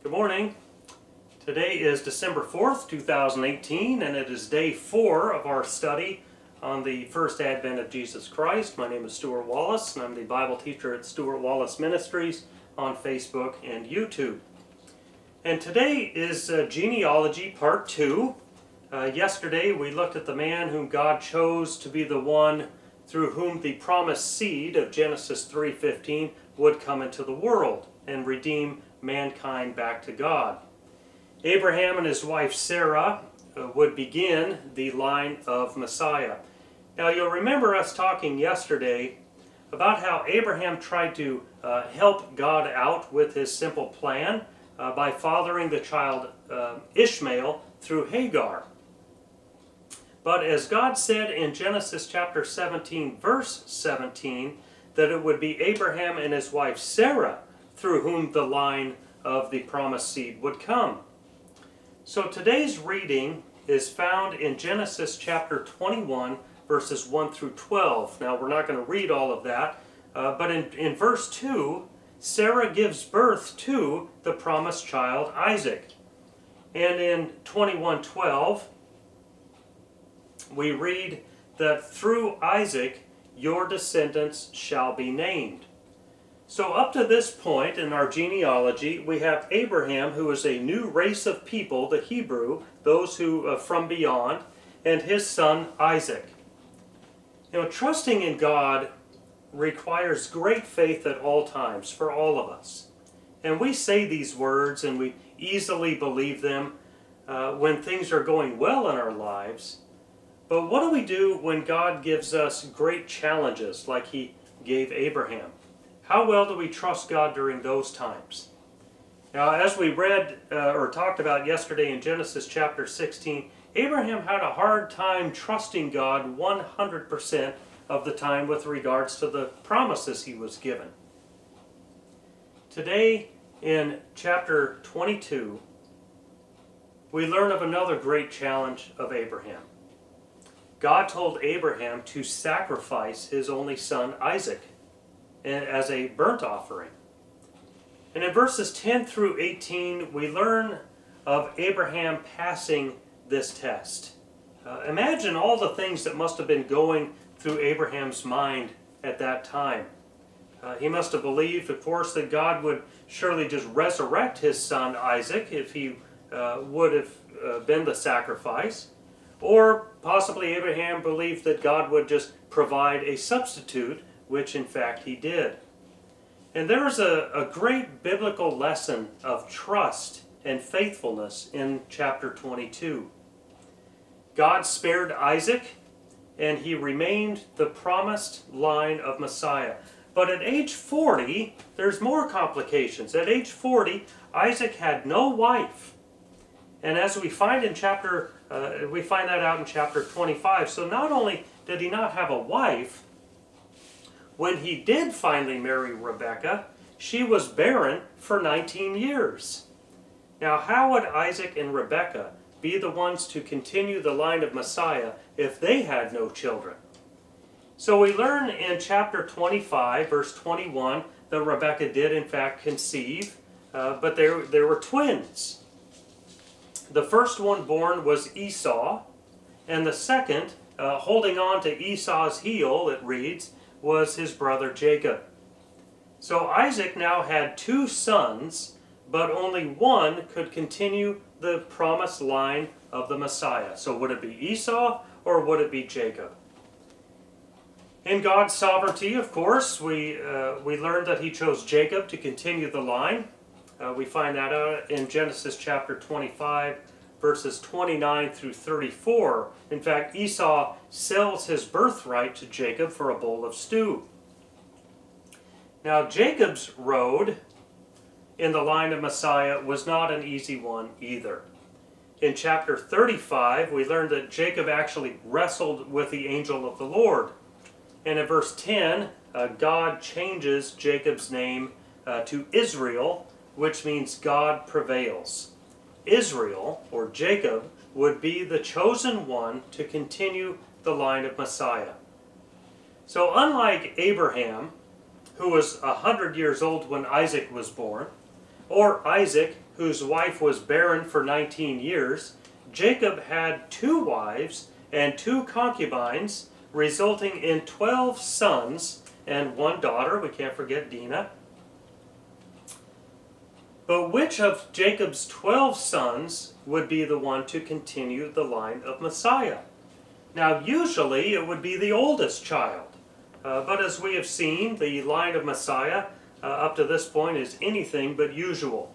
Good morning. Today is December 4th, 2018, and it is day 4 of our study on the first advent of Jesus Christ. My name is Stuart Wallace, and I'm the Bible teacher at Stuart Wallace Ministries on Facebook and YouTube. And today is Genealogy Part 2. Yesterday we looked at the man whom God chose to be the one through whom the promised seed of Genesis 3:15 would come into the world and redeem mankind back to God. Abraham and his wife Sarah would begin the line of Messiah. Now you'll remember us talking yesterday about how Abraham tried to help God out with his simple plan by fathering the child Ishmael through Hagar. But as God said in Genesis chapter 17 verse 17 that it would be Abraham and his wife Sarah through whom the line of the promised seed would come. So today's reading is found in Genesis chapter 21 verses 1 through 12. Now we're not going to read all of that, but in verse 2, Sarah gives birth to the promised child Isaac. And in 21:12, we read that through Isaac your descendants shall be named. So up to this point in our genealogy, we have Abraham, who is a new race of people, the Hebrew, those who from beyond, and his son Isaac. You know, trusting in God requires great faith at all times for all of us. And we say these words and we easily believe them when things are going well in our lives. But what do we do when God gives us great challenges like He gave Abraham? How well do we trust God during those times? Now, as we read or talked about yesterday in Genesis chapter 16, Abraham had a hard time trusting God 100% of the time with regards to the promises he was given. Today, in chapter 22, we learn of another great challenge of Abraham. God told Abraham to sacrifice his only son Isaac as a burnt offering. And in verses 10 through 18, we learn of Abraham passing this test. Imagine all the things that must have been going through Abraham's mind at that time. He must have believed, of course, that God would surely just resurrect his son Isaac if he would have been the sacrifice. Or possibly Abraham believed that God would just provide a substitute, which in fact he did. And there is a great biblical lesson of trust and faithfulness in chapter 22. God spared Isaac, and he remained the promised line of Messiah. But at age 40, there's more complications. At age 40, Isaac had no wife. And as we find we find that out in chapter 25. So not only did he not have a wife, when he did finally marry Rebekah, she was barren for 19 years. Now, how would Isaac and Rebekah be the ones to continue the line of Messiah if they had no children? So we learn in chapter 25, verse 21, that Rebekah did in fact conceive, but there were twins. The first one born was Esau, and the second, holding on to Esau's heel, it reads, was his brother Jacob. So Isaac now had two sons, but only one could continue the promised line of the Messiah. So would it be Esau or would it be Jacob? In God's sovereignty, of course, we learned that he chose Jacob to continue the line. We find that out in Genesis chapter 25, verses 29 through 34. In fact, Esau sells his birthright to Jacob for a bowl of stew. Now, Jacob's road in the line of Messiah was not an easy one either. In chapter 35, we learned that Jacob actually wrestled with the angel of the Lord. And in verse 10, God changes Jacob's name to Israel, which means God prevails. Israel, or Jacob, would be the chosen one to continue the line of Messiah. So unlike Abraham, who was 100 years old when Isaac was born, or Isaac, whose wife was barren for 19 years, Jacob had 2 wives and 2 concubines, resulting in 12 sons and 1 daughter. We can't forget Dinah. But which of Jacob's 12 sons would be the one to continue the line of Messiah? Now, usually it would be the oldest child. But as we have seen, the line of Messiah up to this point is anything but usual.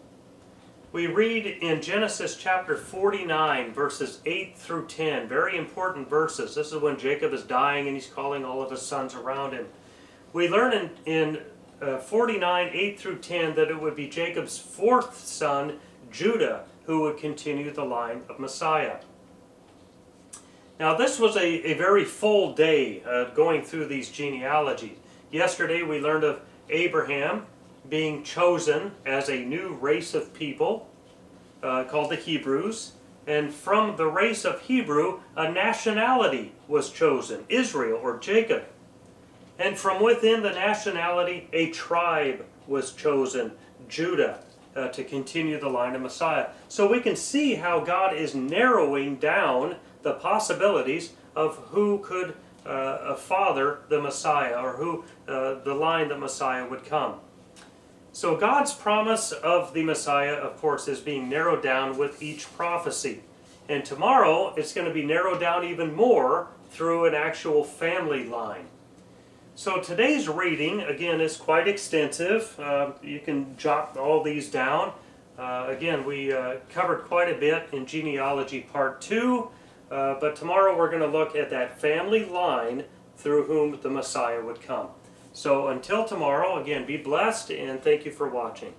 We read in Genesis chapter 49, verses 8 through 10, very important verses. This is when Jacob is dying and he's calling all of his sons around him. We learn in 49, 8 through 10, that it would be Jacob's 4th son, Judah, who would continue the line of Messiah. Now this was a very full day going through these genealogies. Yesterday we learned of Abraham being chosen as a new race of people called the Hebrews. And from the race of Hebrew, a nationality was chosen, Israel or Jacob. And from within the nationality, a tribe was chosen, Judah, to continue the line of Messiah. So we can see how God is narrowing down the possibilities of who could father the Messiah, or who the line that Messiah would come. So God's promise of the Messiah, of course, is being narrowed down with each prophecy. And tomorrow it's going to be narrowed down even more through an actual family line. So today's reading, again, is quite extensive. You can jot all these down. Again, we covered quite a bit in Genealogy Part 2, but tomorrow we're going to look at that family line through whom the Messiah would come. So until tomorrow, again, be blessed, and thank you for watching.